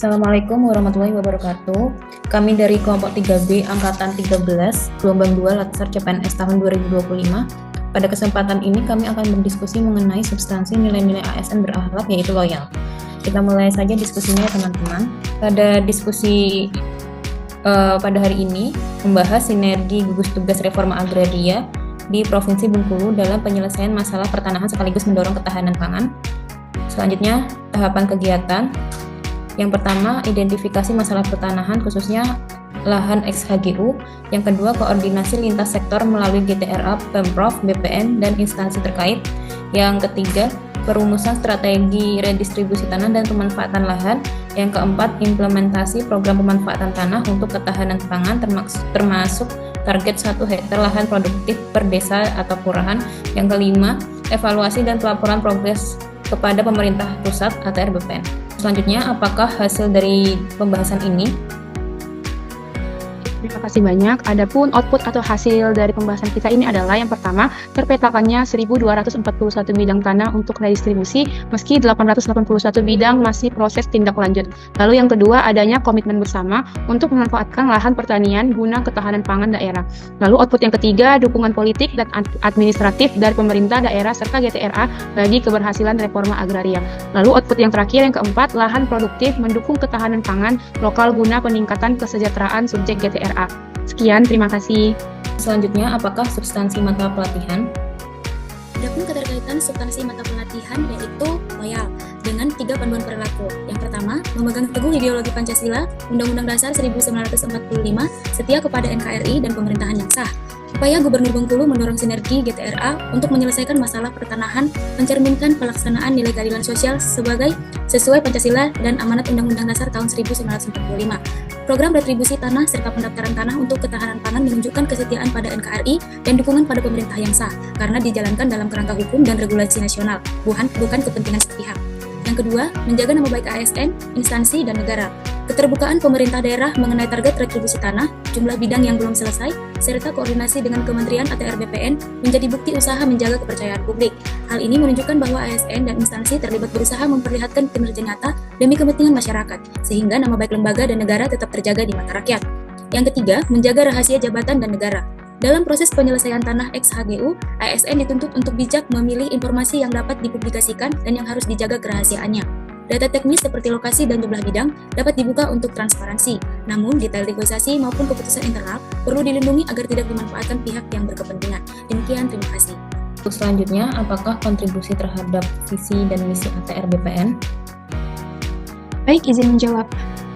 Assalamualaikum warahmatullahi wabarakatuh. Kami dari kelompok 3B Angkatan 13, Gelombang 2 Latsar CPNS tahun 2025. Pada kesempatan ini kami akan berdiskusi mengenai substansi nilai-nilai ASN berakhlak yaitu loyal. Kita mulai saja diskusinya ya teman-teman. Pada diskusi pada hari ini membahas sinergi gugus tugas reforma agraria di Provinsi Bengkulu dalam penyelesaian masalah pertanahan sekaligus mendorong ketahanan pangan. Selanjutnya, tahapan kegiatan. Yang pertama, identifikasi masalah pertanahan khususnya lahan ex-HGU. Yang kedua, koordinasi lintas sektor melalui GTRA, Pemprov, BPN, dan instansi terkait. Yang ketiga, perumusan strategi redistribusi tanah dan pemanfaatan lahan. Yang keempat, implementasi program pemanfaatan tanah untuk ketahanan pangan termasuk target 1 hektar lahan produktif per desa atau kelurahan. Yang kelima, evaluasi dan pelaporan progres kepada pemerintah pusat atau RBPN. Selanjutnya, apakah hasil dari pembahasan ini? Terima kasih banyak. Adapun output atau hasil dari pembahasan kita ini adalah yang pertama, terpetakannya 1.241 bidang tanah untuk redistribusi, meski 881 bidang masih proses tindak lanjut. Lalu yang kedua, adanya komitmen bersama untuk memanfaatkan lahan pertanian guna ketahanan pangan daerah. Lalu output yang ketiga, dukungan politik dan administratif dari pemerintah daerah serta GTRA bagi keberhasilan reforma agraria. Lalu output yang terakhir, yang keempat, lahan produktif mendukung ketahanan pangan lokal guna peningkatan kesejahteraan subjek GTRA. Sekian, terima kasih. Selanjutnya, apakah substansi mata pelatihan? Adapun keterkaitan substansi mata pelatihan yaitu loyal dengan 3 panduan perilaku. Yang pertama, memegang teguh ideologi Pancasila, Undang-Undang Dasar 1945, setia kepada NKRI dan pemerintahan yang sah. Upaya Gubernur Bengkulu mendorong sinergi GTRA untuk menyelesaikan masalah pertanahan, mencerminkan pelaksanaan nilai keadilan sosial sesuai Pancasila dan amanat Undang-Undang Dasar tahun 1945. Program retribusi tanah serta pendaftaran tanah untuk ketahanan pangan menunjukkan kesetiaan pada NKRI dan dukungan pada pemerintah yang sah, karena dijalankan dalam kerangka hukum dan regulasi nasional, bukan kepentingan sepihak. Yang kedua, menjaga nama baik ASN, instansi, dan negara. Keterbukaan pemerintah daerah mengenai target retribusi tanah, jumlah bidang yang belum selesai, serta koordinasi dengan kementerian atau RBPN menjadi bukti usaha menjaga kepercayaan publik. Hal ini menunjukkan bahwa ASN dan instansi terlibat berusaha memperlihatkan kinerja nyata demi kepentingan masyarakat, sehingga nama baik lembaga dan negara tetap terjaga di mata rakyat. Yang ketiga, menjaga rahasia jabatan dan negara. Dalam proses penyelesaian tanah ex-HGU, ASN dituntut untuk bijak memilih informasi yang dapat dipublikasikan dan yang harus dijaga kerahasiaannya. Data teknis seperti lokasi dan jumlah bidang dapat dibuka untuk transparansi, namun detail negosiasi maupun keputusan internal perlu dilindungi agar tidak dimanfaatkan pihak yang berkepentingan. Demikian, terima kasih. Untuk selanjutnya, apakah kontribusi terhadap visi dan misi ATR BPN? Baik, izin menjawab.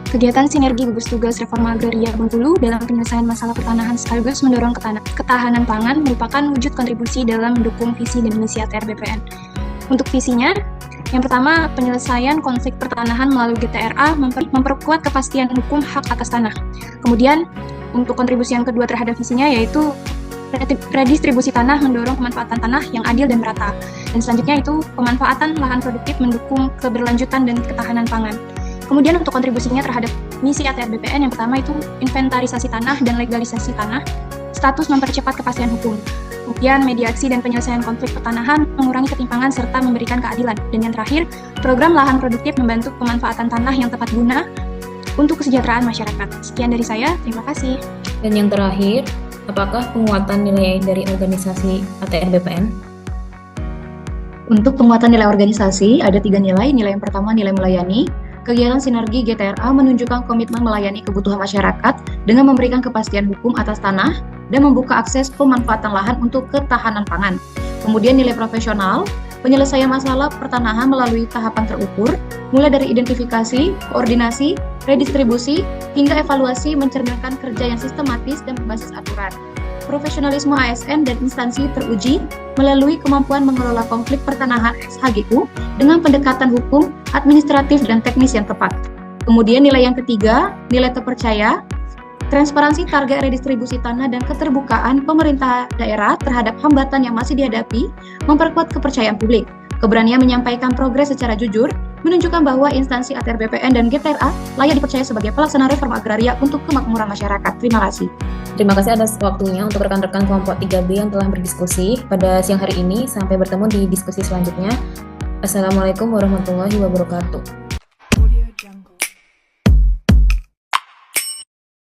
Kegiatan sinergi gugus tugas reforma agraria Bengkulu dalam penyelesaian masalah pertanahan sekaligus mendorong ketahanan pangan merupakan wujud kontribusi dalam mendukung visi dan misi ATR BPN. Untuk visinya, yang pertama, penyelesaian konflik pertanahan melalui GTRA memperkuat kepastian hukum hak atas tanah. Kemudian, untuk kontribusi yang kedua terhadap visinya yaitu redistribusi tanah mendorong pemanfaatan tanah yang adil dan merata. Dan selanjutnya itu pemanfaatan lahan produktif mendukung keberlanjutan dan ketahanan pangan. Kemudian untuk kontribusinya terhadap misi ATR BPN yang pertama itu inventarisasi tanah dan legalisasi tanah, status mempercepat kepastian hukum. Kemudian mediasi dan penyelesaian konflik pertanahan, mengurangi ketimpangan serta memberikan keadilan. Dan yang terakhir, program lahan produktif membantu pemanfaatan tanah yang tepat guna untuk kesejahteraan masyarakat. Sekian dari saya, terima kasih. Dan yang terakhir, apakah penguatan nilai dari organisasi ATR BPN? Untuk penguatan nilai organisasi, ada 3 nilai. Nilai yang pertama, nilai melayani. Kegiatan sinergi GTRA menunjukkan komitmen melayani kebutuhan masyarakat dengan memberikan kepastian hukum atas tanah dan membuka akses pemanfaatan lahan untuk ketahanan pangan. Kemudian nilai profesional, penyelesaian masalah pertanahan melalui tahapan terukur, mulai dari identifikasi, koordinasi, redistribusi, hingga evaluasi mencerminkan kerja yang sistematis dan berbasis aturan. Profesionalisme ASN dan instansi teruji melalui kemampuan mengelola konflik pertanahan ex-HGU dengan pendekatan hukum, administratif, dan teknis yang tepat. Kemudian nilai yang ketiga, nilai terpercaya, transparansi target redistribusi tanah dan keterbukaan pemerintah daerah terhadap hambatan yang masih dihadapi memperkuat kepercayaan publik. Keberanian menyampaikan progres secara jujur menunjukkan bahwa instansi ATR BPN dan GTRA layak dipercaya sebagai pelaksana reforma agraria untuk kemakmuran masyarakat. Terima kasih. Terima kasih atas waktunya untuk rekan-rekan kelompok 3B yang telah berdiskusi pada siang hari ini. Sampai bertemu di diskusi selanjutnya. Assalamualaikum warahmatullahi wabarakatuh.